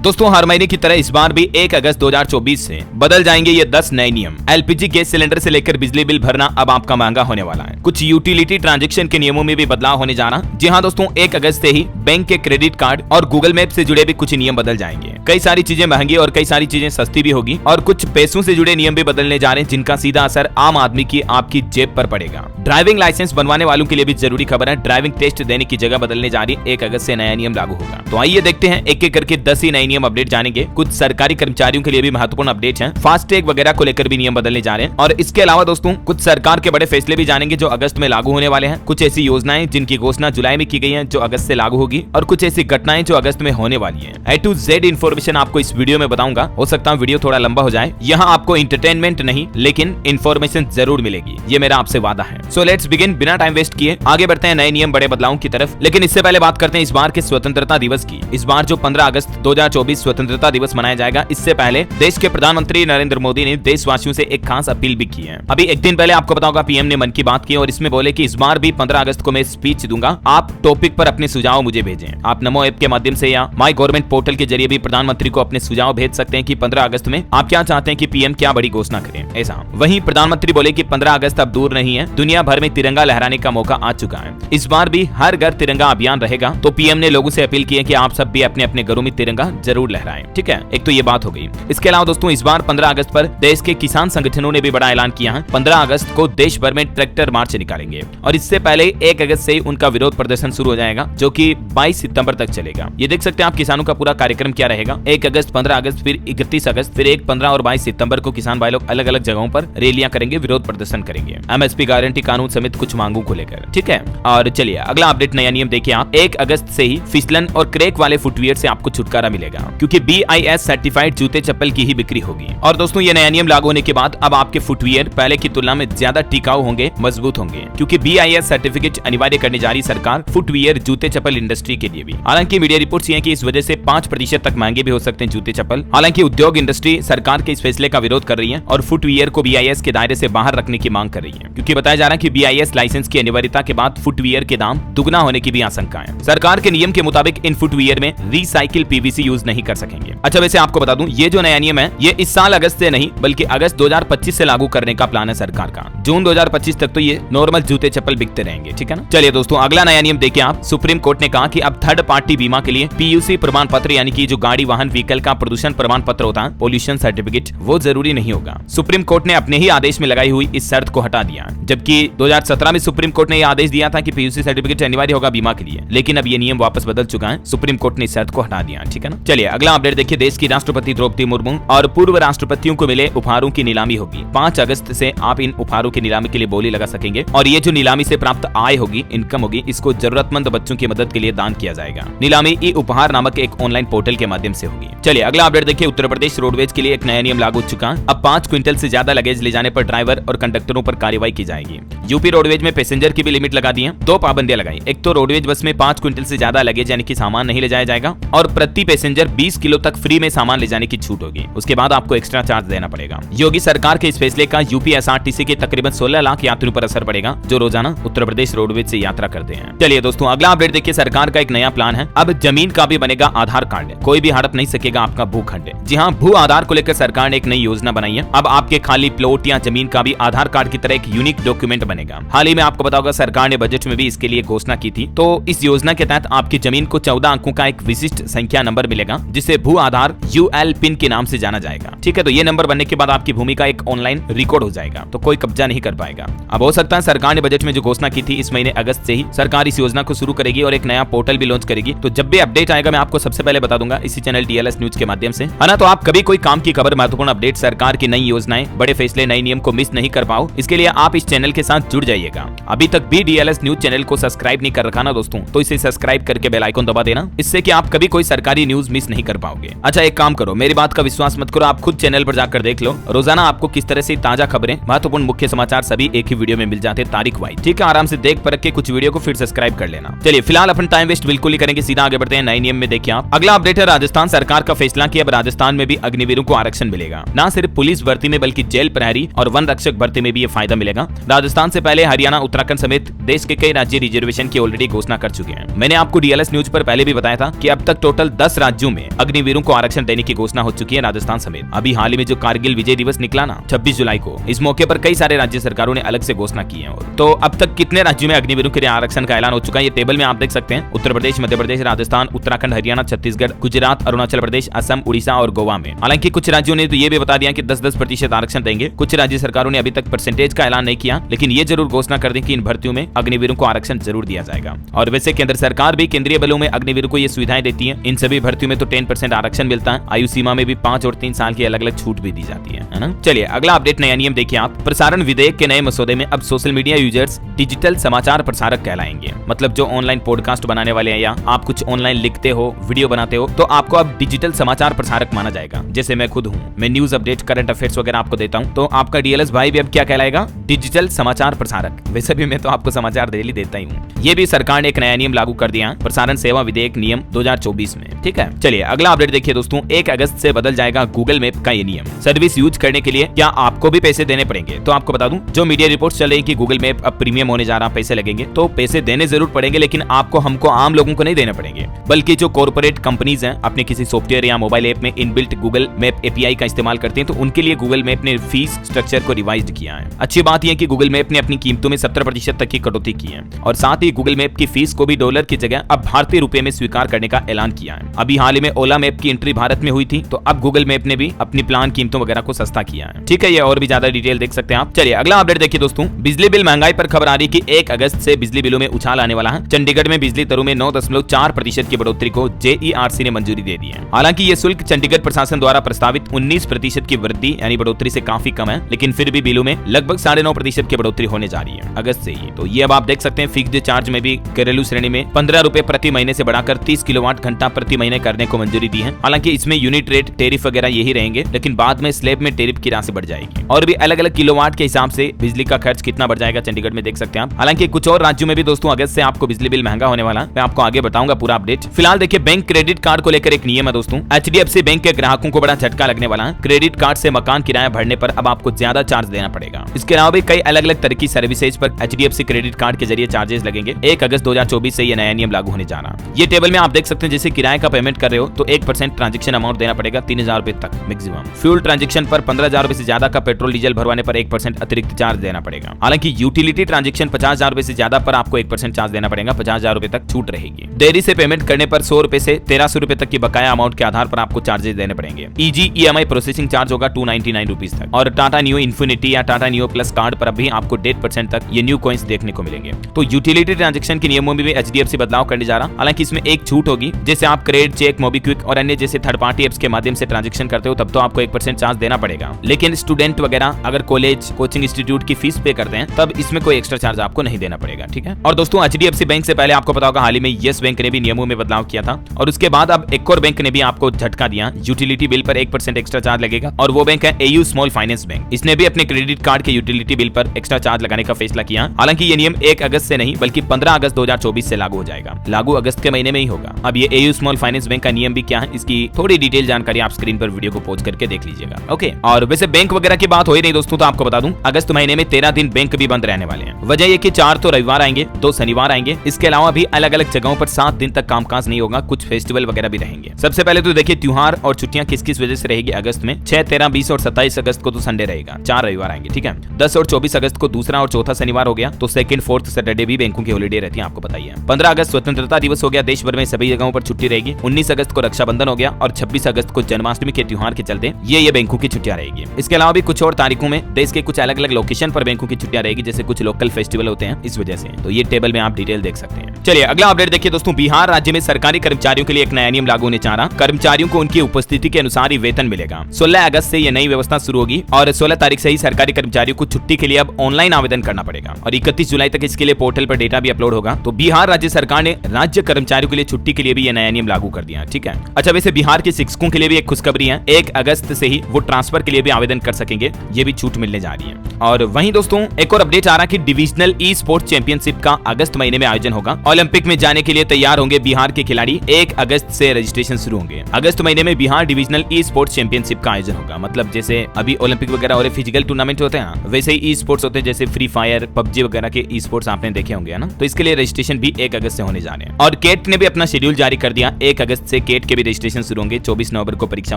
दोस्तों हर महीने की तरह इस बार भी 1 अगस्त 2024 से बदल जाएंगे ये 10 नए नियम। एलपीजी गैस सिलेंडर से लेकर बिजली बिल भरना अब आपका महंगा होने वाला है। कुछ यूटिलिटी ट्रांजैक्शन के नियमों में भी बदलाव होने जा रहा। जी हाँ दोस्तों, 1 अगस्त से ही बैंक के क्रेडिट कार्ड और गूगल मैप से जुड़े भी कुछ नियम बदल जाएंगे। कई सारी चीजें महंगी और कई सारी चीजें सस्ती भी होगी और कुछ पैसों से जुड़े नियम भी बदलने जा रहे हैं, जिनका सीधा असर आम आदमी की आपकी जेब पर पड़ेगा। ड्राइविंग लाइसेंस बनवाने वालों के लिए भी जरूरी खबर है। ड्राइविंग टेस्ट देने की जगह बदलने जा रही 1 अगस्त से नया नियम लागू होगा। तो आइए देखते हैं एक एक करके 10 ही नए नियम अपडेट जानेंगे। कुछ सरकारी कर्मचारियों के लिए भी महत्वपूर्ण अपडेट हैं। फास्टैग वगैरह को लेकर भी नियम बदलने जा रहे हैं और इसके अलावा दोस्तों कुछ सरकार के बड़े फैसले भी जानेंगे जो अगस्त में लागू होने वाले हैं। कुछ ऐसी योजनाएं जिनकी घोषणा जुलाई में की गई है जो अगस्त से लागू होगी और कुछ ऐसी घटनाएं जो अगस्त में होने वाली है। A to Z इन्फॉर्मेशन आपको इस वीडियो में बताऊंगा। हो सकता है वीडियो थोड़ा लंबा हो जाए। यहाँ आपको इंटरटेनमेंट नहीं लेकिन इन्फॉर्मेशन जरूर मिलेगी, ये मेरा आपसे वादा है। So let's begin. बिना टाइम वेस्ट किए आगे बढ़ते हैं नए नियम बड़े बदलावों की तरफ। लेकिन इससे पहले बात करते हैं इस बार के स्वतंत्रता दिवस की। इस बार जो 15 अगस्त 2024 स्वतंत्रता दिवस मनाया जाएगा, इससे पहले देश के प्रधानमंत्री नरेंद्र मोदी ने देशवासियों से एक खास अपील भी की है। अभी एक दिन पहले आपको पता होगा पीएम ने मन की बात की और इसमें बोले कि इस बार भी 15 अगस्त को मैं स्पीच दूंगा। आप टॉपिक पर अपने सुझाव मुझे भेजें। आप नमो ऐप के माध्यम से या माई गवर्नमेंट पोर्टल के जरिए भी प्रधानमंत्री को अपने सुझाव भेज सकते हैं कि 15 अगस्त में आप क्या चाहते हैं कि पीएम क्या बड़ी घोषणा करें। ऐसा वहीं प्रधानमंत्री बोले कि 15 अगस्त अब दूर नहीं है, दुनिया भर में तिरंगा लहराने का मौका आ चुका है। इस बार भी हर घर तिरंगा अभियान रहेगा। तो पीएम ने लोगों से अपील की है कि आप सब भी अपने अपने घरों में तिरंगा जरूर लहराएं। ठीक है, एक तो ये बात हो गई। इसके अलावा दोस्तों इस बार 15 अगस्त पर देश के किसान संगठनों ने भी बड़ा ऐलान किया है। 15 अगस्त को देश भर में ट्रैक्टर मार्च निकालेंगे और इससे पहले 1 अगस्त से उनका विरोध प्रदर्शन शुरू हो जाएगा जो कि 22 सितंबर तक चलेगा। ये देख सकते हैं आप किसानों का पूरा कार्यक्रम क्या रहेगा। 1 अगस्त, 15 अगस्त, फिर 31 अगस्त, फिर 1, 15 और 22 सितंबर को किसान भाई लोग अलग अलग जगहों पर रैलियां करेंगे, विरोध प्रदर्शन करेंगे एमएसपी गारंटी कानून समेत कुछ मांगों को लेकर। ठीक है, और चलिए अगला अपडेट नया नियम देखिए आप। 1 अगस्त से ही फिसलन और क्रैक वाले फुटवियर से आपको छुटकारा मिलेगा क्योंकि BIS सर्टिफाइड जूते चप्पल की ही बिक्री होगी। और दोस्तों ये नया नियम लागू होने के बाद अब आपके फुटवियर पहले की तुलना में ज्यादा टिकाऊ होंगे, मजबूत होंगे क्योंकि BIS सर्टिफिकेट अनिवार्य करने जा रही सरकार फुटवियर जूते चप्पल इंडस्ट्री के लिए भी। हालांकि मीडिया रिपोर्ट्स ये हैं कि इस वजह से 5% तक महंगे भी हो सकते हैं जूते चप्पल। हालांकि उद्योग इंडस्ट्री सरकार के इस फैसले का विरोध कर रही है और फुटवियर को BIS के दायरे से बाहर रखने की मांग कर रही है क्योंकि बताया जा रहा है कि BIS लाइसेंस की अनिवार्यता के बाद फुटवियर के दाम दुगना होने की भी आशंका है। सरकार के नियम के मुताबिक इन फुटवियर में रिसाइकिल PVC यूज नहीं कर सकेंगे। अच्छा वैसे आपको बता दूं ये जो नया नियम है ये इस साल अगस्त से नहीं बल्कि अगस्त 2025 से लागू करने का प्लान है सरकार का। जून 2025 तक तो ये नॉर्मल जूते चप्पल बिकते रहेंगे। ठीक है ना। चलिए दोस्तों अगला नया नियम देखिए आप। सुप्रीम कोर्ट ने कहा कि अब थर्ड पार्टी बीमा के लिए PUC प्रमाण पत्र यानी कि जो गाड़ी वाहन व्हीकल का प्रदूषण प्रमाण पत्र होता है, पोल्यूशन सर्टिफिकेट, वो जरूरी नहीं होगा। सुप्रीम कोर्ट ने अपने ही आदेश में लगाई हुई इस शर्त को हटा दिया, जबकि 2017 में सुप्रीम कोर्ट ने यह आदेश दिया था कि PUC सर्टिफिकेट अनिवार्य होगा बीमा के लिए, लेकिन अब ये नियम वापस बदल चुका है। सुप्रीम कोर्ट ने इस शर्त को हटा दिया। ठीक है ना। चलिए अगला अपडेट देखिए। देश की राष्ट्रपति द्रौपदी मुर्मू और पूर्व राष्ट्रपतियों को मिले उपहारों की नीलामी होगी। 5 अगस्त से आप इन उपहारों की नीलामी के लिए बोली लगा सकेंगे और ये जो नीलामी से प्राप्त आय होगी, इनकम होगी, इसको जरूरतमंद बच्चों की मदद के लिए दान किया जाएगा। नीलामी ई उपहार नामक एक ऑनलाइन पोर्टल के माध्यम से होगी। चलिए अगला अपडेट देखिए। उत्तर प्रदेश रोडवेज के लिए एक नया नियम लागू हो चुका है। अब 5 क्विंटल से ज्यादा लगेज ले जाने पर ड्राइवर और कंडक्टरों पर कार्रवाई की जाएगी। यूपी रोडवेज में पैसेंजर की भी लिमिट लगा दी है। 2 पाबंदियां लगाई। एक तो रोडवेज बस में 5 क्विंटल से ज्यादा लगेज यानी कि सामान नहीं ले जाया जाएगा और प्रति पैसेंजर 20 किलो तक फ्री में सामान ले जाने की छूट होगी। उसके बाद आपको एक्स्ट्रा चार्ज देना पड़ेगा। योगी सरकार के इस फैसले का यूपी SRTC के तकरीबन 16 लाख यात्रियों पर असर पड़ेगा जो रोजाना उत्तर प्रदेश रोडवेज से यात्रा करते हैं। चलिए दोस्तों अगला अपडेट देखिए। सरकार का एक नया प्लान है। अब जमीन का भी बनेगा आधार कार्ड। कोई भी हड़प नहीं सकेगा आपका भूखंड। जी हाँ, भू आधार को लेकर सरकार ने एक नई योजना बनाई है। अब आपके खाली प्लॉट या जमीन का भी आधार कार्ड की तरह एक यूनिक डॉक्यूमेंट बनेगा। हाल ही में आपको पता होगा सरकार ने बजट में भी इसके लिए घोषणा की थी। तो इस योजना के तहत आपकी जमीन को 14 अंकों का एक विशिष्ट संख्या नंबर मिलेगा जिसे भू आधार UL पिन के नाम से जाना जाएगा। ठीक है, तो ये नंबर बनने के बाद आपकी भूमि का एक ऑनलाइन रिकॉर्ड हो जाएगा, तो कोई कब्जा नहीं कर पाएगा। अब हो सकता है सरकार ने बजट में जो घोषणा की थी इस महीने अगस्त से ही सरकार इस योजना को शुरू करेगी और एक नया पोर्टल भी लॉन्च करेगी। तो जब भी अपडेट आएगा मैं आपको सबसे पहले बता दूंगा इसी चैनल DLS न्यूज के माध्यम से, है ना। तो आप कभी कोई काम की खबर, महत्वपूर्ण अपडेट, सरकार की नई योजनाएं, बड़े फैसले, नए नियम को मिस नहीं कर पाओ, इसके लिए आप इस चैनल के साथ जुड़ जाइएगा। अभी तक भी DLS न्यूज चैनल को सब्सक्राइब नहीं कर रखा ना दोस्तों, तो इसे सब्सक्राइब करके बेल आइकन दबा देना, इससे कि आप कभी कोई सरकारी न्यूज मिस नहीं कर पाओगे। अच्छा एक काम करो, मेरी बात का विश्वास मत करो, आप खुद चैनल पर जाकर देख लो। रोजाना आपको किस तरह से ताजा खबरें, महत्वपूर्ण मुख्य समाचार सभी एक ही वीडियो में मिल जाते हैं तारीख वाइज। ठीक है, आराम से देख परख के कुछ वीडियो को फिर सब्सक्राइब कर लेना। चलिए फिलहाल अपन टाइम वेस्ट बिल्कुल नहीं करेंगे, सीधा आगे बढ़ते हैं नए नियम में। देखिए आप अगला अपडेट है राजस्थान राजस्थान सरकार का फैसला कि अब राजस्थान में भी अग्निवीरों को आरक्षण मिलेगा। न सिर्फ पुलिस भर्ती में बल्कि जेल प्रहरी और वन रक्षक भर्ती में भी ये फायदा मिलेगा। राजस्थान से पहले हरियाणा, उत्तराखंड समेत देश के कई राज्य रिजर्वेशन की ऑलरेडी घोषणा कर चुके हैं। मैंने आपको डीएलएस न्यूज पर पहले भी बताया था कि अब तक टोटल 10 राज्यों में अग्निवीरों को आरक्षण देने की घोषणा हो चुकी है, राजस्थान समेत। अभी हाल ही में जो कारगिल विजय दिवस निकला ना 26 जुलाई को, इस मौके पर कई सारे राज्य सरकारों ने अलग से घोषणा की है। तो अब तक कितने राज्यों में अग्निवीरों के लिए आरक्षण का ऐलान हो चुका है, ये टेबल में आप देख सकते हैं। उत्तर प्रदेश, मध्य प्रदेश, राजस्थान, उत्तराखंड, हरियाणा, छत्तीसगढ़, गुजरात, अरुणाचल प्रदेश, असम, उड़ीसा और गोवा में। हालांकि कुछ राज्यों ने तो ये भी बता दिया कि 10-10% आरक्षण देंगे। कुछ राज्य सरकारों ने अभी तक परसेंटेज का ऐलान नहीं किया, लेकिन ये जरूर घोषणा कर दी कि इन भर्तियों में अग्निवीरों को आरक्षण जरूर दिया जाएगा। और वैसे केंद्र सरकार भी केंद्रीय बलों में अग्निवीरों को ये सुविधाएं देती है। इन सभी भर्तियों में तो 10% आरक्षण मिलता है। आयु सीमा में भी 5 और 3 साल की अलग अलग छूट भी दी जाती है ना। चलिए अगला अपडेट, नया नियम देखिए आप। प्रसारण विधेयक के नए मसौदे में अब सोशल मीडिया यूजर्स डिजिटल समाचार प्रसारक कहलाएंगे। मतलब जो ऑनलाइन पॉडकास्ट बनाने वाले हैं या आप कुछ ऑनलाइन लिखते हो, वीडियो बनाते हो, तो आपको अब डिजिटल समाचार प्रसारक माना जाएगा। जैसे मैं खुद हूँ, मैं न्यूज अपडेट, करंट अफेयर्स वगैरह आपको देता हूँ, तो आपका डीएलएस भाई भी अब क्या कहलाएगा? डिजिटल समाचार प्रसारक। वैसे भी मैं तो आपको समाचार डेली देता ही हूँ। ये भी सरकार ने एक नया नियम लागू कर दिया है, प्रसारण सेवा विधेयक नियम 2024 में। ठीक है, चलिए अगला अपडेट देखिए दोस्तों। 1 अगस्त से बदल जाएगा गूगल मैप का ये नियम। सर्विस यूज करने के लिए क्या आपको भी पैसे देने पड़ेंगे? तो आपको बता दूं, जो मीडिया रिपोर्ट्स चल रही कि गूगल मैप अब प्रीमियम होने जा रहा, पैसे लगेंगे, तो पैसे देने जरूर पड़ेंगे, लेकिन आपको, हमको, आम लोगों को नहीं देने पड़ेंगे, बल्कि जो कॉर्पोरेट कंपनीज हैं अपने किसी सॉफ्टवेयर या मोबाइल ऐप में इनबिल्ट गूगल मैप एपीआई का इस्तेमाल करते हैं, तो उनके लिए गूगल मैप ने फीस स्ट्रक्चर को रिवाइज किया है। अच्छी बात यह कि गूगल मैप ने अपनी कीमतों में 70% तक की कटौती की है और साथ ही गूगल मैप की फीस को भी डॉलर की जगह अब भारतीय रुपए में स्वीकार करने का ऐलान किया है। अभी हाल ही में ओला मैप की एंट्री भारत में हुई थी, तो अब गूगल मैप ने भी अपनी प्लान कीमतों वगैरह को सस्ता किया है। ठीक है, ये और भी ज्यादा डिटेल देख सकते हैं आप। चलिए अगला अपडेट देखिए दोस्तों। बिजली बिल महंगाई पर खबर आ रही कि 1 अगस्त से बिजली बिलों में उछाल आने वाला है। चंडीगढ़ में बिजली दरों में 9.4% की बढ़ोतरी को जेईआरसी ने मंजूरी दे दी है। हालांकि ये शुल्क चंडीगढ़ प्रशासन द्वारा प्रस्तावित 19% की वृद्धि यानी बढ़ोतरी से काफी कम है, लेकिन फिर भी बिलों में लगभग 9.5% की बढ़ोतरी होने जा रही है अगस्त से ही। तो ये अब आप देख सकते हैं। फिक्स्ड चार्ज में भी घरेलू श्रेणी में 15 रुपए प्रति महीने से बढ़ाकर 30 किलोवाट घंटा प्रति महीने करने को मंजूरी दी है। हालांकि इसमें यूनिट रेट, टेरिफ वगैरह यही रहेंगे, लेकिन बाद में स्लैब में टेरिफ की राशि बढ़ जाएगी और भी अलग अलग किलोवाट के हिसाब से बिजली का खर्च कितना बढ़ जाएगा चंडीगढ़ में देख सकते हैं आप। हालांकि कुछ और राज्यों में भी दोस्तों अगस्त से आपको बिजली बिल महंगा होने वाला है। मैं आपको आगे बताऊंगा पूरा अपडेट। फिलहाल देखिए, बैंक क्रेडिट कार्ड को लेकर एक नियम है दोस्तों। एचडीएफसी बैंक के ग्राहकों को बड़ा झटका लगने वाला है। क्रेडिट कार्ड से मकान किराया भरने पर अब आपको ज्यादा चार्ज देना पड़ेगा। इसके अलावा भी कई अलग अलग तरह की सर्विसेज पर एचडीएफसी क्रेडिट कार्ड के जरिए चार्जेस लगेंगे। 1 अगस्त 2024 से ये नया नियम लागू होने जा रहा है। ये टेबल में आप देख सकते हैं, जैसे किराए का पेमेंट कर रहे हो तो 1% ट्रांजेक्शन अमाउंट देना पड़ेगा, 3000 रुपए तक मैक्सिमम। फ्यूल ट्रांजेक्शन पर 15,000 रुपए से ज्यादा का पेट्रोल डीजल भरवाने पर 1% अतिरिक्त चार्ज देना पड़ेगा। हालांकि यूटिलिटी ट्रांजेक्शन 50,000 रुपए से ज्यादा पर आपको 1% चार्ज देना पड़ेगा, 50,000 रुपए तक छूट रहेगी। देरी से पेमेंट करने पर 100 रुपए से 1300 रुपए तक की बकाया अमाउंट के आधार पर आपको चार्जेस देने पड़ेंगे। ईजी ईएमआई प्रोसेसिंग चार्ज होगा 299 रुपीज तक। और टाटा न्यू इन्फिनिटी या टाटा न्यू प्लस कार्ड पर अभी आपको 1.5% तक ये न्यू कॉइंस देखने को मिलेंगे। तो यूटिलिटी ट्रांजेक्शन के नियमों में भी एचडीएफसी बदलाव करने जा रहा। हालांकि इसमें एक छूट होगी, जैसे आप क्रेडिट, चेक, मोबीक्विक और अन्य जैसे थर्ड पार्टी एप्स के माध्यम से ट्रांजेक्शन करते हो तब तो आपको 1% चार्ज देना पड़ेगा। लेकिन स्टूडेंट वगैरह अगर कॉलेज, कोचिंग इंस्टीट्यूट की फीस पे करते हैं तब इसमें कोई एक्स्ट्रा चार्ज आपको नहीं देना पड़ेगा। ठीक है। और दोस्तों, एचडीएफसी बैंक से पहले आपको पता होगा हाल ही में येस बैंक ने भी नियमों में बदलाव किया था और उसके बाद अब एक और बैंक ने भी आपको झटका दिया। यूटिलिटी बिल पर 1% एक्स्ट्रा चार्ज लगेगा और वो बैंक है एयू स्मॉल फाइनेंस बैंक। इसने भी अपने क्रेडिट कार्ड के यूटिलिटी बिल पर एक्स्ट्रा चार्ज लगाने का फैसला किया। हालांकि ये नियम 1 अगस्त से नहीं बल्कि 15 अगस्त 2024 से लागू हो जाएगा। लागू अगस्त के महीने में ही होगा। अब ये एयू स्मॉल फाइनेंस बैंक का नियम भी क्या है, इसकी थोड़ी डिटेल जानकारी आप स्क्रीन पर वीडियो को पॉज करके देख लीजिएगा। ओके। और वैसे बैंक वगैरह की बात हो ही नहीं दोस्तों, तो आपको बता दूं अगस्त महीने में 13 दिन बैंक भी बंद रहने वाले हैं। वजह ये कि 4 तो रविवार आएंगे, 2 शनिवार आएंगे। इसके अलावा भी अलग अलग जगहों पर 7 दिन तक कामकाज नहीं होगा। कुछ फेस्टिवल वगैरह भी रहेंगे। सबसे पहले तो देखिए त्योहार और छुट्टियां किस किस वजह से रहेगी अगस्त में। 6, 13, 20 और 27 अगस्त को तो संडे रहेगा, 4 रविवार आएंगे। ठीक है। 10 और 24 अगस्त को दूसरा और चौथा शनिवार हो गया, तो 2nd, 4th सैटरडे भी बैंकों की हॉलीडे रहती है, आपको बताइए। 15 अगस्त स्वतंत्रता दिवस हो गया, देश भर में सभी जगहों पर छुट्टी रहेगी। 19 अगस्त को रक्षाबंधन हो गया और 26 अगस्त को जन्माष्टमी के त्योहार के चलते ये बैंकों की छुट्टियां रहेगी। इसके अलावा भी कुछ और तारीखों में देश के कुछ अलग अलग लोकेशन पर बैंकों की छुट्टियां रहेगी, जैसे कुछ लोकल फेस्टिवल होते हैं इस वजह से। तो ये टेबल में आप डिटेल देख सकते हैं। चलिए अगला अपडेट देखिए दोस्तों। बिहार राज्य में सरकारी कर्मचारियों के लिए एक नया नियम लागू होने जा रहा। कर्मचारियों को उनकी उपस्थिति के अनुसार ही वेतन मिलेगा। 16 अगस्त से यह नई व्यवस्था शुरू होगी और 16 तारीख से ही सरकारी कर्मचारियों को छुट्टी के लिए अब ऑनलाइन आवेदन करना पड़ेगा और 31 जुलाई तक इसके लिए पोर्टल पर डेटा भी अपलोड होगा। तो बिहार राज्य सरकार ने राज्य कर्मचारियों के लिए छुट्टी के लिए भी यह नया नियम लागू कर दिया। ठीक है। अच्छा, वैसे बिहार के शिक्षकों के लिए भी एक खुशखबरी है। 1 अगस्त से ही वो ट्रांसफर के लिए भी आवेदन कर सकेंगे, ये भी छूट मिलने जा रही है। और वहीं दोस्तों एक और अपडेट आ रहा कि डिविजनल ई स्पोर्ट्स चैंपियनशिप का अगस्त महीने में आयोजन होगा। ओलंपिक में जाने के लिए तैयार होंगे बिहार के खिलाड़ी। 1 अगस्त से रजिस्ट्रेशन रजिस्ट्रेशन शुरू होंगे। अगस्त महीने में Bihar divisional e sports championship का आयोजन होगा। मतलब जैसे अभी ओलंपिक वगैरह और फिजिकल टूर्नामेंट होते हैं, वैसे ही ई स्पोर्ट्स होते हैं, जैसे फ्री फायर, पबजी वगैरह के ई स्पोर्ट्स आपने देखे होंगे ना। तो इसके लिए रजिस्ट्रेशन भी 1 अगस्त से होने जा रहे हैं। और केट ने भी अपना शेड्यूल जारी कर दिया। 1 अगस्त से केट के भी रजिस्ट्रेशन शुरू होंगे। 24 नवंबर को परीक्षा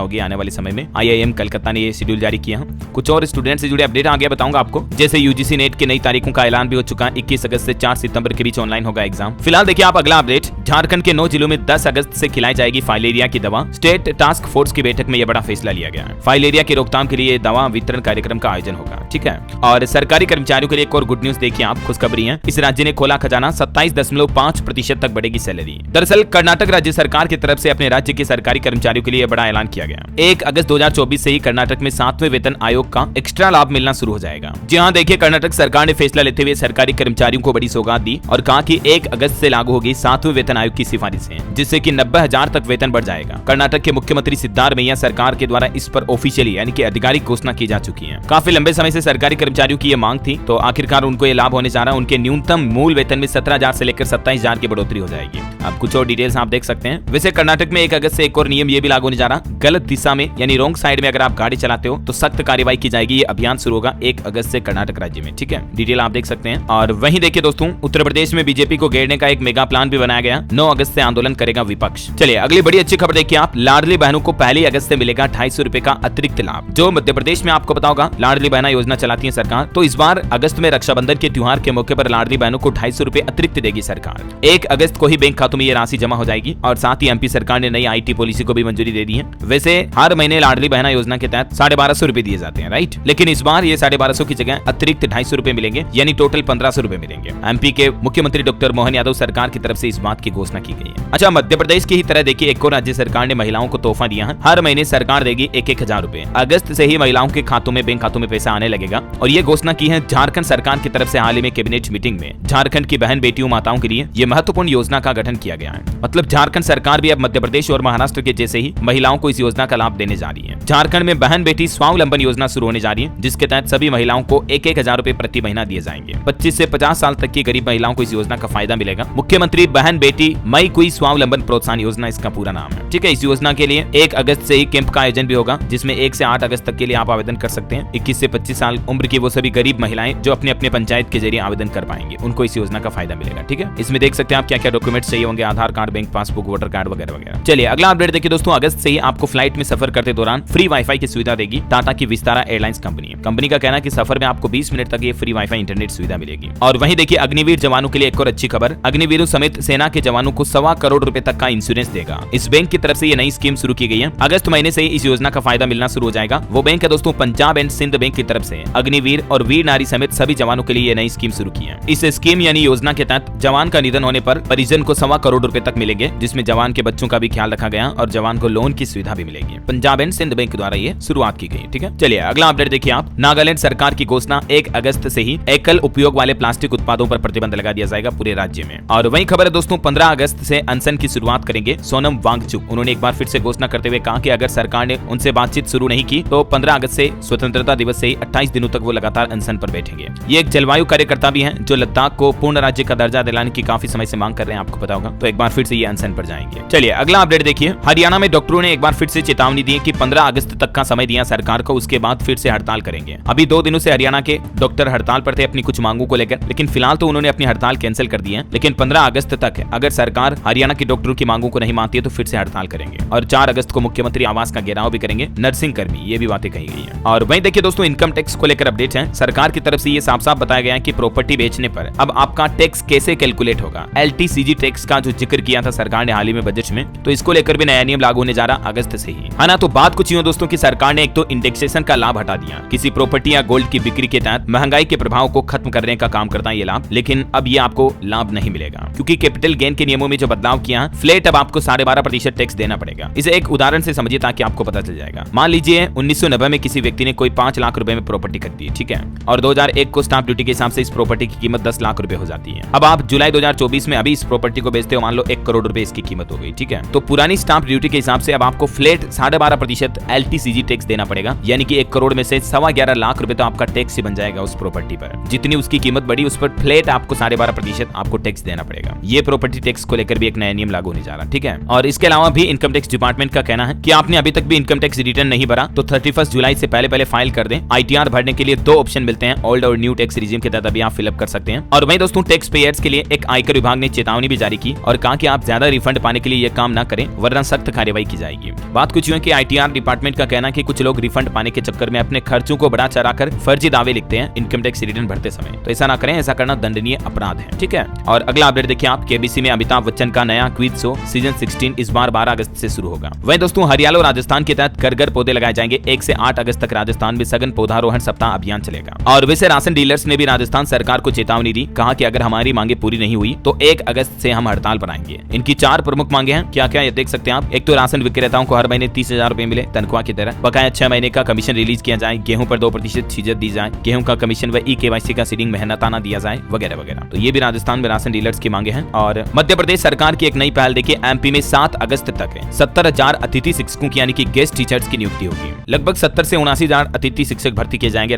होगी आने वाले समय में। IIM कलकत्ता ने ये शेड्यूल जारी किया। कुछ और स्टूडेंट से जुड़े अपडेट आगे बताऊंगा आपको। जैसे UGC नेट की नई तारीखों का ऐलान भी हो चुका है। 21 अगस्त से 4 सितंबर के बीच ऑनलाइन होगा एग्जाम। फिलहाल देखिए आप अगला अपडेट। झारखंड के 9 जिलों में 10 अगस्त से खिलाई जाएगी फाइलेरिया की दवा। स्टेट टास्क फोर्स की बैठक में यह बड़ा फैसला लिया गया है। फाइलेरिया की रोकथाम के लिए दवा वितरण कार्यक्रम का आयोजन होगा। ठीक है। और सरकारी कर्मचारियों के लिए एक और गुड न्यूज देखिए आप, खुशखबरी है। इस राज्य ने खोला खजाना, 27.5% तक बढ़ेगी सैलरी। दरअसल कर्नाटक राज्य सरकार की तरफ से अपने राज्य के सरकारी कर्मचारियों के लिए बड़ा ऐलान किया गया। 1 अगस्त 2024 से ही कर्नाटक में 7वें वेतन आयोग का एक्स्ट्रा लाभ मिलना शुरू हो जाएगा। जी हाँ, देखिए कर्नाटक सरकार ने फैसला लेते हुए सरकारी कर्मचारियों को बड़ी सौगात दी और कहा कि 1 अगस्त से लागू होगी 7वें वेतन आयोग की सिफारिशें, जिससे कि 90,000 तक वेतन बढ़ जाएगा। कर्नाटक के मुख्यमंत्री सिद्धारमैया सरकार के द्वारा इस पर ऑफिशियली यानी कि आधिकारिक घोषणा की जा चुकी है। काफी लंबे समय से सरकारी कर्मचारियों की ये मांग थी, तो आखिरकार उनको ये लाभ होने जा रहा है। उनके न्यूनतम मूल वेतन में 17,000 से लेकर 27,000 की बढ़ोतरी हो जाएगी। अब कुछ और डिटेल्स आप देख सकते हैं। वैसे कर्नाटक में 1 अगस्त से एक और नियम ये भी लागू होने जा रहा, गलत दिशा में यानी रॉन्ग साइड में अगर आप गाड़ी चलाते हो तो सख्त कार्रवाई की जाएगी। ये अभियान शुरू होगा 1 अगस्त से कर्नाटक राज्य में। ठीक है, डिटेल आप देख सकते हैं। और वहीं देखिए दोस्तों, उत्तर प्रदेश में बीजेपी को घेरने का एक मेगा प्लान भी बनाया गया। 9 अगस्त से आंदोलन करेगा विपक्ष। चलिए अगली बड़ी अच्छी खबर देखिए आप। लाडली बहनों को 1 अगस्त से मिलेगा 250 रुपए का अतिरिक्त लाभ। जो मध्य प्रदेश में आपको पता होगा लाडली बहना योजना चलाती है सरकार, तो इस बार अगस्त में रक्षाबंधन के त्योहार के मौके पर लाडली बहनों को 250 रुपए अतिरिक्त देगी सरकार। 1 अगस्त को ही बैंक खातों में ये राशि जमा हो जाएगी। और साथ ही MP सरकार ने नई IT पॉलिसी को भी मंजूरी दे दी है। वैसे हर महीने लाडली बहना योजना के तहत 1250 रुपए दिए जाते हैं, राइट। लेकिन इस बार ये 1250 की जगह अतिरिक्त 250 रुपए मिलेंगे, यानी टोटल 1500 रुपए मिलेंगे। MP के मुख्यमंत्री डॉक्टर मोहन यादव सरकार की तरफ से इस बात की घोषणा की गई है। अच्छा, मध्य प्रदेश की ही तरह देखिए एक और राज्य सरकार ने महिलाओं को तोहफा दिया है। हर महीने सरकार देगी 1,000 रुपए। अगस्त से ही महिलाओं के खातों में बैंक खातों में पैसा आने लगेगा। और ये घोषणा की है झारखंड सरकार की तरफ से हाल ही में कैबिनेट मीटिंग में। झारखंड की बहन बेटियों माताओं के लिए ये महत्वपूर्ण योजना का गठन किया गया है। मतलब झारखंड सरकार भी अब मध्य प्रदेश और महाराष्ट्र के जैसे ही महिलाओं को इस योजना का लाभ देने जा रही है। झारखंड में बहन बेटी स्वावलंबन योजना शुरू होने जा रही है, जिसके तहत सभी महिलाओं को 1,000 रुपए प्रति महीना दिए जाएंगे। 25 से 50 साल तक की गरीब महिलाओं को इस योजना का फायदा मिलेगा। मुख्यमंत्री बहन बेटी मई कुई स्वावलंबन प्रोत्साहन योजना इसका पूरा नाम है। ठीक है, इस योजना के लिए 1 अगस्त से ही कैंप का आयोजन भी होगा, जिसमें 1 से 8 अगस्त तक के लिए आप आवेदन कर सकते हैं। 21 से 25 साल उम्र की वो सभी गरीब महिलाएं जो अपने अपने पंचायत के जरिए आवेदन कर पाएंगे, उनको इस योजना का फायदा मिलेगा। ठीक है, इसमें देख सकते हैं आप क्या क्या डॉक्यूमेंट्स चाहिए होंगे, Aadhaar card, bank passbook, voter card वगैरह वगैरह। चलिए अगला अपडेट देखिए दोस्तों। अगस्त से ही आपको फ्लाइट में सफर करते दौरान फ्री वाईफाई की सुविधा देगी टाटा की विस्तारा एयरलाइंस कंपनी। कंपनी का कहना है कि सफर में आपको 20 मिनट तक ये फ्री वाईफाई इंटरनेट सुविधा मिलेगी। और वहीं देखिए अग्निवीर जवानों के लिए एक और अच्छी खबर। अग्निवीरों समेत सेना के जवानों को 1.25 करोड़ रुपए तक का इंश्योरेंस देगा। इस बैंक की तरफ से ये नई स्कीम शुरू की गई है। अगस्त महीने से ही इस योजना का फायदा मिलना शुरू हो जाएगा। वो बैंक है दोस्तों पंजाब एंड सिंध बैंक की तरफ से अग्निवीर और वीर नारी समेत सभी जवानों के लिए ये नई स्कीम शुरू की है। इस स्कीम यानी योजना के तहत जवान का निधन होने पर परिजन को 1.25 करोड़ रुपए तक मिलेंगे, जिसमें जवान के बच्चों का भी ख्याल रखा गया और जवान को लोन की सुविधा भी मिलेगी। पंजाब एंड सिंध बैंक द्वारा ये शुरुआत की गई। ठीक है, चलिए अगला अपडेट देखिए आप। नागालैंड सरकार की घोषणा 1 अगस्त से ही एकल उपयोग वाले प्लास्टिक उत्पादों पर प्रतिबंध लगा दिया जाएगा पूरे राज्य में। और वही खबर है दोस्तों 15 अगस्त से अनशन की शुरुआत करेंगे सोनम वांगचुक। उन्होंने एक बार फिर से घोषणा करते हुए कहा कि अगर सरकार ने उनसे बातचीत शुरू नहीं की तो 15 अगस्त से स्वतंत्रता दिवस से ही 28 दिनों तक वो लगातार अनशन पर बैठेंगे। ये एक जलवायु कार्यकर्ता भी हैं जो लद्दाख को पूर्ण राज्य का दर्जा दिलाने की काफी समय से मांग कर रहे हैं, आपको पता होगा। तो एक बार फिर से ये अनशन पर जाएंगे। चलिए अगला अपडेट देखिए। हरियाणा में डॉक्टरों ने एक बार फिर से चेतावनी दी कि 15 अगस्त तक का समय दिया सरकार को, उसके बाद फिर से हड़ताल करेंगे। अभी 2 दिनों से हरियाणा के डॉक्टर हड़ताल पर थे अपनी कुछ मांगों को लेकर, लेकिन फिलहाल तो उन्होंने अपनी हड़ताल कैंसिल कर दी है। लेकिन 15 अगस्त तक अगर सरकार हरियाणा के डॉक्टरों की मांगों को नहीं मानती है तो फिर से हड़ताल करेंगे। और 4 अगस्त को मुख्यमंत्री आवास का घेराव भी करेंगे नर्सिंग कर्मी, ये भी बातें कही गई है। और वहीं देखिए दोस्तों इनकम टैक्स को लेकर अपडेट है। सरकार की तरफ से ये साफ साफ बताया गया है कि प्रॉपर्टी बेचने पर अब आपका टैक्स कैसे कैलकुलेट होगा। LTCG टैक्स का जो जिक्र किया था सरकार ने हाल ही में बजट में, तो इसको लेकर भी नया नियम लागू होने जा रहा अगस्त से ही, है ना। तो बात कुछ यूं दोस्तों की सरकार ने एक तो इंडेक्सेशन का लाभ हटा दिया। किसी प्रॉपर्टी या गोल्ड की बिक्री के तहत महंगाई के प्रभाव को खत्म करने का काम करता है ये लाभ, लेकिन अब ये आपको लाभ नहीं मिलेगा क्योंकि कैपिटल गेन के नियमों में जो बदलाव किया, फ्लैट अब आपको 12.5% टैक्स देना पड़ेगा। इसे एक उदाहरण से समझिए ताकि आपको पता चल जाएगा। मान लीजिए 1990 में किसी व्यक्ति ने कोई 5 लाख रुपए में प्रॉपर्टी खरीदी, ठीक है, और 2001 को स्टाम्प ड्यूटी के हिसाब से इस प्रॉपर्टी की कीमत 10 लाख रुपए हो जाती है। अब आप जुलाई 2024 में अभी इस प्रॉपर्टी को बेचते हो, मान लो 1 करोड़ रुपए इसकी कीमत हो गई, ठीक है। तो पुरानी स्टाम्प ड्यूटी के हिसाब से अब आपको फ्लैट 12.5% LTCG टैक्स देना पड़ेगा, यानी कि 1 करोड़ में से 11.25 लाख रुपए तो आपका टैक्स ही बन जाएगा उस प्रॉपर्टी पर। जितनी उसकी कीमत बढ़ी उस पर फ्लैट आपको 12.5% आपको टैक्स देना पड़ेगा। ये प्रॉपर्टी टैक्स को लेकर भी एक नया नियम लागू होने जा रहा, ठीक है। और इसके अलावा भी इनकम टैक्स डिपार्टमेंट का कहना है कि आपने अभी तक भी इनकम टैक्स रिटर्न नहीं भरा तो 31 जुलाई से पहले फाइल कर दें। ITR भरने के लिए 2 ऑप्शन मिलते हैं, ओल्ड और न्यू टैक्स रिजीम के तहत अभी आप फिलअप कर सकते हैं। और वहीं दोस्तों टैक्स पेयर्स के लिए एक आयकर विभाग ने चेतावनी भी जारी की और कहा कि आप ज्यादा रिफंड पाने के लिए यह काम न करें वरना सख्त कार्रवाई की जाएगी। बात कुछ यूं है कि ITR डिपार्टमेंट का कहना है कि कुछ लोग रिफंड पाने के चक्कर में अपने खर्चों को बढ़ा चढ़ाकर फर्जी दावे लिखते हैं इनकम टैक्स रिटर्न भरते समय, तो ऐसा ना करें, ऐसा करना दंडनीय अपराध है, ठीक है। और अगला अपडेट देखिए आप, KBC में अमिताभ बच्चन का नया क्विज शो सीजन 16 इस बार 12 अगस्त से शुरू होगा। वहीं दोस्तों हरियाणा और राजस्थान के तहत घर पौधे लगाए जाएंगे। 1 से 8 अगस्त तक राजस्थान में सघन पौधारोहण सप्ताह अभियान चलेगा। और वैसे राशन डीलर्स ने भी राजस्थान सरकार को चेतावनी दी, कहा कि अगर हमारी मांगे पूरी नहीं हुई तो 1 अगस्त से हम हड़ताल बनाएंगे। इनकी 4 प्रमुख मांगे हैं, क्या क्या ये देख सकते हैं आप। एक तो राशन विक्रेताओं को हर महीने 30,000 रुपए मिले तनख्वाह की तरह, बकाया 6 महीने का कमीशन रिलीज किया जाए, गेहूं पर 2% छीजत दी जाए, गेहूं का कमीशन व KYC का सीडिंग मेहनताना दिया जाए वगैरह वगैरह। तो ये भी राजस्थान में राशन डीलर्स की मांगे हैं। और मध्य प्रदेश सरकार की एक नई पहल देखिए, MP में 7 अगस्त तक 70,000 अतिथि शिक्षकों की यानी कि गेस्ट टीचर्स की नियुक्ति होगी। लगभग 70 से 79,000 अतिथि शिक्षक भर्ती किए जाएंगे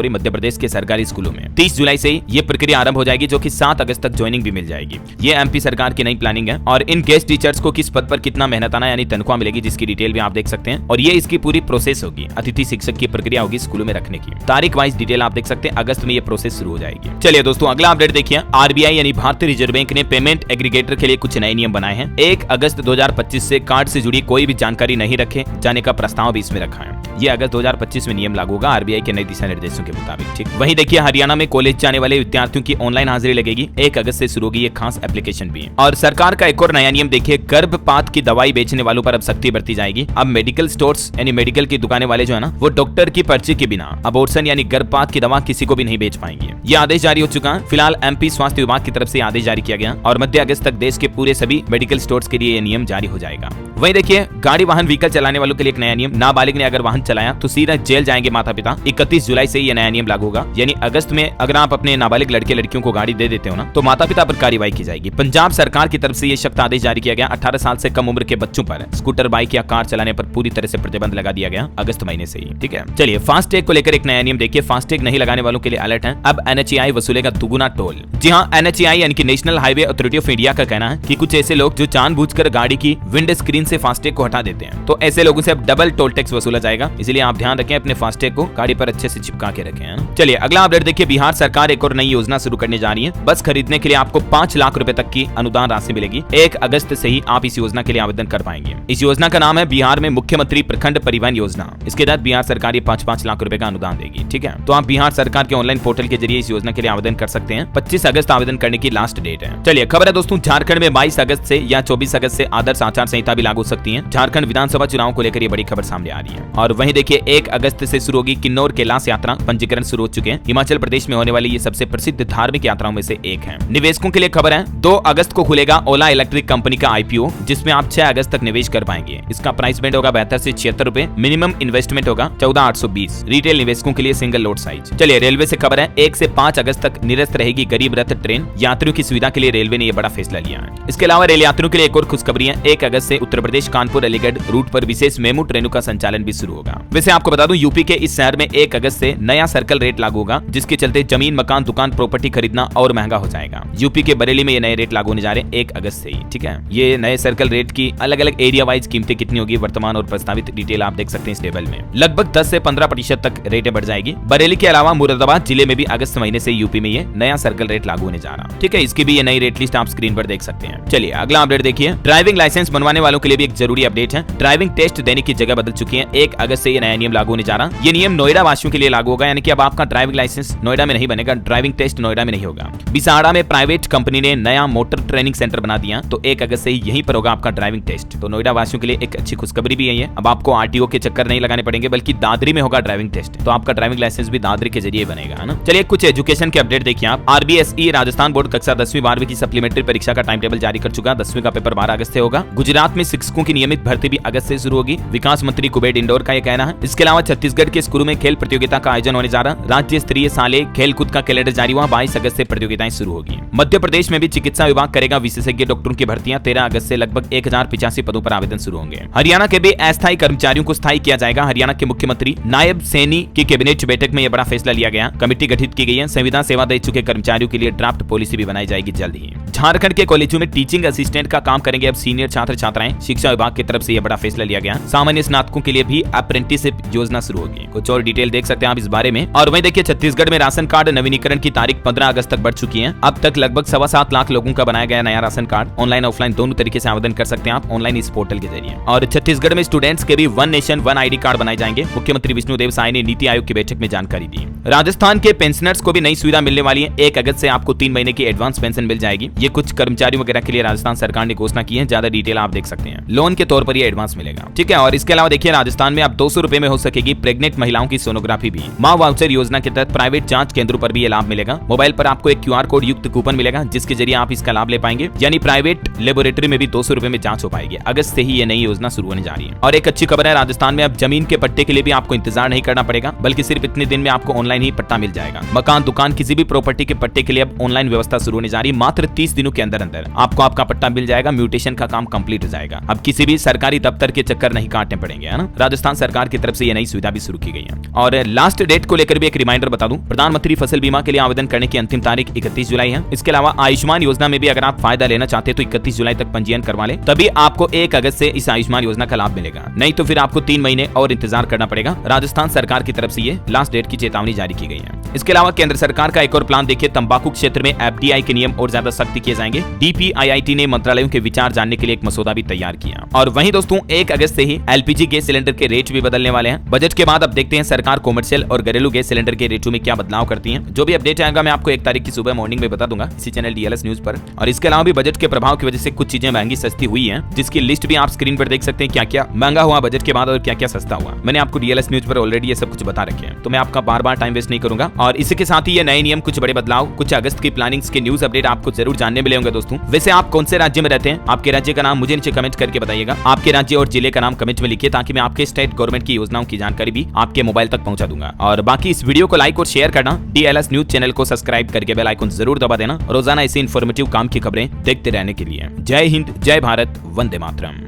मध्य प्रदेश के सरकारी स्कूलों में। 30 जुलाई से ये प्रक्रिया आरंभ हो जाएगी, जो कि 7 अगस्त तक ज्वाइनिंग भी मिल जाएगी। ये MP सरकार की नई प्लानिंग है। और इन गेस्ट टीचर्स को किस पद पर कितना मेहनताना यानी तनख्वाह मिलेगी जिसकी डिटेल भी आप देख सकते हैं। और ये इसकी पूरी प्रोसेस होगी, अतिथि शिक्षक की प्रक्रिया होगी स्कूलों में रखने की। तारीख वाइज डिटेल आप देख सकते हैं, अगस्त में ये प्रोसेस शुरू हो जाएगी। चलिए दोस्तों अगला अपडेट देखिए, RBI यानी भारतीय रिजर्व बैंक ने पेमेंट एग्रीगेटर के लिए कुछ नए नियम बनाए हैं। 1 अगस्त 2025 से कार्ड से जुड़ी कोई भी जानकारी नहीं रखे जाने का प्रस्ताव भी इसमें रखा है। ये अगस्त 2025 में नियम लागू होगा RBI के नए दिशा निर्देशों के मुताबिक, ठीक। वहीं देखिए हरियाणा में कॉलेज जाने वाले विद्यार्थियों की ऑनलाइन हाजिरी लगेगी। 1 अगस्त से शुरू होगी ये खास एप्लीकेशन भी। और सरकार का एक और नया नियम देखिए, गर्भपात की दवाई बेचने वालों पर अब सख्ती बरती जाएगी। अब मेडिकल स्टोर्स यानी मेडिकल की दुकानें वाले जो है ना, वो डॉक्टर की पर्ची के बिना अबॉर्शन यानी गर्भपात की दवा किसी को भी नहीं बेच पाएंगे। ये आदेश जारी हो चुका है। फिलहाल MP स्वास्थ्य विभाग की तरफ से आदेश जारी किया गया और मध्य अगस्त तक देश के पूरे सभी मेडिकल स्टोर्स के लिए ये नियम जारी हो जाएगा। वहीं देखिए गाड़ी वाहन व्हीकल चलाने वालों के लिए एक नया नियम, नाबालिग ने अगर वाहन चलाया तो सीधा जेल जाएंगे माता पिता। 31 जुलाई से ये नया नियम लागू होगा, यानी अगस्त में अगर आप अपने नाबालिग लड़के लड़कियों को गाड़ी दे देते हो ना तो माता पिता पर कार्रवाई की जाएगी। पंजाब सरकार की तरफ से ये सख्त आदेश जारी किया गया। 18 साल से कम उम्र के बच्चों पर स्कूटर, बाइक या कार चलाने पर पूरी तरह से प्रतिबंध लगा दिया गया अगस्त महीने से ही, ठीक है। चलिए फास्टैग को लेकर एक नया नियम देखिए, फास्टैग नहीं लगाने वालों के लिए अलर्ट है। अब NHAI वसूलेगा दुगुना टोल। जी हाँ, NHAI यानी कि national highway authority of India का कहना है कि कुछ ऐसे लोग जो जानबूझकर गाड़ी की विंड स्क्रीन से फास्टैग को हटा देते हैं, तो ऐसे लोगों से अब डबल टोल टैक्स वसूला जाएगा। इसलिए आप ध्यान रखें, अपने फास्टैग को गाड़ी पर अच्छे से चिपका के रखें। चलिए अगला अपडेट देखिए, बिहार सरकार एक और नई योजना शुरू करने जा रही है। बस खरीदने के लिए आपको 5 लाख रुपए तक की अनुदान राशि मिलेगी। 1 अगस्त से ही आप इस योजना के लिए आवेदन कर पाएंगे। इस योजना का नाम है बिहार में मुख्यमंत्री प्रखंड परिवहन योजना। इसके तहत बिहार सरकार ये 5-5 लाख रुपए का अनुदान देगी, ठीक है। तो आप बिहार सरकार के ऑनलाइन पोर्टल के जरिए इस योजना के लिए आवेदन कर सकते हैं। 25 अगस्त आवेदन करने की लास्ट डेट है। चलिए खबर है दोस्तों, झारखंड में 22 अगस्त से या 24 अगस्त से आदर्श आचार संहिता भी लागू हो सकती है। झारखंड विधानसभा चुनाव को लेकर ये बड़ी खबर सामने आ रही है। और वहीं देखिए 1 अगस्त से शुरू होगी किन्नौर कैलाश यात्रा, पंजीकरण शुरू हो चुके हैं। हिमाचल प्रदेश में होने वाली ये सबसे प्रसिद्ध धार्मिक यात्राओं में से एक है। निवेशकों के लिए खबर है, 2 अगस्त को खुलेगा ओला इलेक्ट्रिक कंपनी का IPO, जिसमें आप 6 अगस्त तक निवेश कर पाएंगे। इसका प्राइस बैंड होगा 72 से 76 रुपए, मिनिमम इन्वेस्टमेंट होगा 14,820। रिटेल निवेशकों के लिए सिंगल लोड साइज। चलिए रेलवे से खबर है, 1 से 5 अगस्त तक निरस्त रहेगी गरीब रथ ट्रेन। यात्रियों की सुविधा के लिए रेलवे ने यह बड़ा फैसला लिया है। इसके अलावा रेल यात्रियों के लिए एक और खुशखबरी है, 1 अगस्त से उत्तर प्रदेश कानपुर अलीगढ़ रूट पर विशेष मेमू ट्रेनों का संचालन भी शुरू होगा। वैसे आपको बता दूं, यूपी के इस शहर में 1 अगस्त से नया सर्कल रेट लागू होगा, जिसके चलते जमीन, मकान, दुकान, प्रॉपर्टी खरीदना और महंगा हो जाएगा। यूपी के बरेली में ये नए रेट लागू होने जा रहे हैं 1 अगस्त से ही, ठीक है। ये नए सर्कल रेट की अलग अलग एरिया वाइज कीमतें कितनी होगी, वर्तमान और प्रस्तावित डिटेल आप देख सकते हैं इस टेबल में। लगभग 10 से 15% तक रेटें बढ़ जाएगी। बरेली के अलावा मुरादाबाद जिले में भी अगस्त महीने से यूपी में ये नया सर्कल रेट लागू होने जा रहा, ठीक है। इसकी भी ये नई रेट लिस्ट आप स्क्रीन पर देख सकते हैं। चलिए अगला अपडेट देखिए, ड्राइविंग लाइसेंस बनवाने वालों के लिए भी एक जरूरी अपडेट है। ड्राइविंग टेस्ट देने की जगह बदल चुकी है। 1 अगस्त से ये नया नियम लागू होने जा रहा। ये नियम नोएडा वासियों के लिए लागू होगा, यानी कि अब आपका ड्राइविंग लाइसेंस नोएडा में नहीं बनेगा, ड्राइविंग टेस्ट नोएडा में नहीं होगा। बिसाड़ा में प्राइवेट कंपनी ने नया मोटर ट्रेनिंग सेंटर बना दिया, तो 1 अगस्त से यहीं पर होगा आपका ड्राइविंग टेस्ट। तो नोएडा वासियों के लिए एक अच्छी खुशखबरी भी है। अब आपको RTO के चक्कर नहीं लगाने पड़ेंगे, बल्कि दादरी में होगा ड्राइविंग टेस्ट। तो आपका ड्राइविंग लाइसेंस भी दादरी के जरिए बनेगा, है ना। चलिए कुछ एजुकेशन के अपडेट देखिए आप। RBSE राजस्थान बोर्ड कक्षा 10वीं 12वीं की सप्लीमेंट्री परीक्षा का टाइम टेबल जारी कर चुका। 10वीं का पेपर 12 अगस्त से होगा। गुजरात में शिक्षकों की नियमित भर्ती भी अगस्त से शुरू होगी, विकास मंत्री कुबेर इंदौर का यह कहना है। इसके अलावा छत्तीसगढ़ के स्कूलों में खेल प्रतियोगिता का आयोजन होने जा रहा। राज्य स्तरीय साले खेलकूद का कैलेंडर जारी हुआ। 22 अगस्त से प्रतियोगिताएं शुरू होगी। मध्य प्रदेश में भी चिकित्सा विभाग करेगा विशेषज्ञ डॉक्टरों की भर्तियां। 13 अगस्त से लगभग 1085 पदों पर आवेदन शुरू होंगे। हरियाणा के भी अस्थायी कर्मचारियों को स्थायी किया जाएगा। हरियाणा के मुख्यमंत्री नायब सैनी की कैबिनेट बैठक में यह बड़ा फैसला लिया गया। कमेटी गठित की गई है। संविदा सेवा दे चुके कर्मचारियों के लिए ड्राफ्ट पॉलिसी भी बनाई जाएगी जल्द ही। झारखंड के कॉलेजों में टीचिंग असिस्टेंट का काम करेंगे अब सीनियर छात्र छात्राएं। शिक्षा विभाग की तरफ से यह बड़ा फैसला लिया गया। सामान्य स्नातकों के लिए भी अप्रेंटिसशिप योजना शुरू होगी। कुछ और डिटेल देख सकते हैं आप इस बारे में। और वहीं देखिए छत्तीसगढ़ में राशन कार्ड नवीनीकरण की तारीख 15 अगस्त तक बढ़ चुकी है। अब तक लगभग 7.25 लाख लोगों का बनाया गया नया राशन कार्ड। ऑनलाइन ऑफलाइन दोनों तरीके से आवेदन कर सकते हैं आप ऑनलाइन इस पोर्टल के जरिए। और छत्तीसगढ़ में स्टूडेंट्स के भी one nation one ID card बनाए जाएंगे। मुख्यमंत्री विष्णुदेव साय ने नीति आयोग की बैठक में जानकारी दी। राजस्थान के पेंशनर्स को भी नई सुविधा मिलने वाली है। 1 अगस्त से आपको 3 महीने की एडवांस पेंशन मिल जाएगी। ये कुछ कर्मचारियों वगैरह के लिए राजस्थान सरकार ने घोषणा की है। ज्यादा डिटेल आप देख सकते हैं। लोन के तौर पर ये एडवांस मिलेगा, ठीक है। और इसके अलावा देखिए राजस्थान में अब 200 रुपए में हो सकेगी प्रेग्नेंट महिलाओं की सोनोग्राफी भी। मां वाउचर योजना के तहत प्राइवेट जांच केंद्रों पर भी ये लाभ मिलेगा। मोबाइल पर आपको एक QR कोड युक्त कूपन मिलेगा जिसके जरिए आप इसका लाभ ले पाएंगे। यानी प्राइवेट लेबोरेटरी में भी 200 रुपए में जांच हो पाएगी। अगस्त से ही ये नई योजना शुरू होने जा रही है। और एक अच्छी खबर है, राजस्थान में अब जमीन के पट्टे के लिए भी आपको इंतजार नहीं करना पड़ेगा, बल्कि सिर्फ इतने दिन में आपको ऑनलाइन ही पट्टा मिल जाएगा। मकान, दुकान, किसी भी प्रॉपर्टी के पट्टे के लिए अब ऑनलाइन व्यवस्था शुरू होने जा रही है। मात्र 30 दिनों के अंदर अंदर आपको आपका पट्टा मिल जाएगा। म्यूटेशन का काम कंप्लीट हो जाएगा। अब किसी भी सरकारी दफ्तर के चक्कर नहीं काटने पड़ेंगे, है ना। राजस्थान सरकार की तरफ से ये नई सुविधा भी शुरू की गई है। और लास्ट डेट को लेकर भी एक रिमाइंडर बता दूं, प्रधानमंत्री फसल बीमा के लिए आवेदन करने की अंतिम तारीख 31 जुलाई है। इसके अलावा आयुष्मान योजना में भी अगर आप फायदा लेना चाहते हैं तो 31 जुलाई तक पंजीयन करवा लें, तभी आपको 1 अगस्त से इस आयुष्मान योजना का लाभ मिलेगा। नहीं तो फिर आपको 3 महीने और इंतजार करना पड़ेगा। राजस्थान सरकार की तरफ से ये लास्ट डेट की चेतावनी जारी की गई है। इसके अलावा केंद्र सरकार का एक और प्लान देखिए, तंबाकू क्षेत्र में FDI के नियम और ज्यादा सख्त किए जाएंगे। DPIIT ने मंत्रालयों के विचार जानने के लिए एक मसौदा भी तैयार किया। और वहीं दोस्तों 1 अगस्त से ही LPG गैस सिलेंडर के रेट भी बदलने वाले हैं। बजट के बाद अब देखते हैं सरकार कॉमर्शियल और घरेलू गैस सिलेंडर के रेटों में क्या बदलाव करती है। जो भी अपडेट आएगा मैं आपको 1 तारीख की सुबह मॉर्निंग में बता दूंगा इसी चैनल DLS न्यूज पर। और इसके अलावा भी बजट के प्रभाव की वजह से कुछ चीजें महंगी सस्ती हुई है, जिसकी लिस्ट भी आप स्क्रीन पर देख सकते हैं। क्या क्या महंगा हुआ बजट के बाद और क्या क्या सस्ता हुआ, मैंने आपको DLS न्यूज पर ऑलरेडी ये सब कुछ बता रखे हैं, तो मैं आपका बार बार टाइम वेस्ट नहीं करूंगा। और इसी के साथ ही ये नए नियम, कुछ बड़े बदलाव, कुछ अगस्त की प्लानिंग्स के न्यूज अपडेट आपको जरूर जानने मिले होंगे दोस्तों। वैसे आप कौन से राज्य में रहते हैं, आपके राज्य का नाम मुझे नीचे कमेंट करके बताइएगा। आपके राज्य और जिले का नाम कमेंट में लिखिए ताकि मैं आपके स्टेट गवर्नमेंट की योजनाओं की जानकारी भी आपके मोबाइल तक पहुंचा दूंगा। और बाकी इस वीडियो को लाइक और शेयर करना, DLS न्यूज चैनल को सब्सक्राइब करके बेल आइकन जरूर दबा देना, रोजाना ऐसी इन्फॉर्मेटिव काम की खबरें देखते रहने के लिए। जय हिंद, जय भारत, वंदे मातरम।